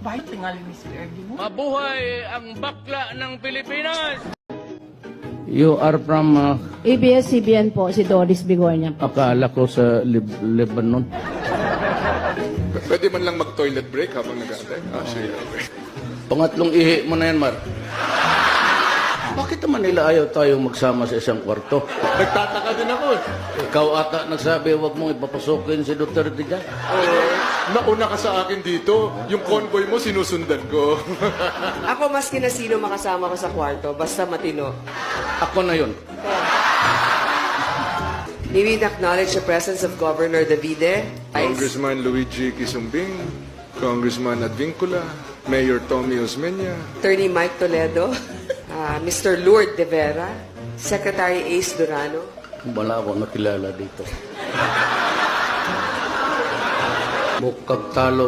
Bakit tingali ni Sir Ernie mo? Mabuhay ang bakla ng Pilipinas! You are from, ABS-CBN po, si Doris Bigornia. akala ko sa Lebanon. Pwede man lang mag-toilet break habang nag-aantay? Ah, sige. Okay. Pangatlong ihi mo na yan, Mar. Bakit naman nila ayaw tayong magsama sa isang kwarto? Nagtataka din ako. Ikaw ata nagsabi, huwag mong ipapasukin si Duterte dyan. Nauna ka sa akin dito. Yung convoy mo, sinusundan ko. Ako maski na sino makasama ko sa kwarto, basta matino. Ako na yun. May we acknowledge the presence of Governor Davide, Congressman Luigi Quisumbing, Congressman Advincula, Mayor Tommy Osmeña, Attorney Mike Toledo, Mr. Lourdes De Vera, Secretary Ace Durano. Wala akong nakilala dito. Mukhang talo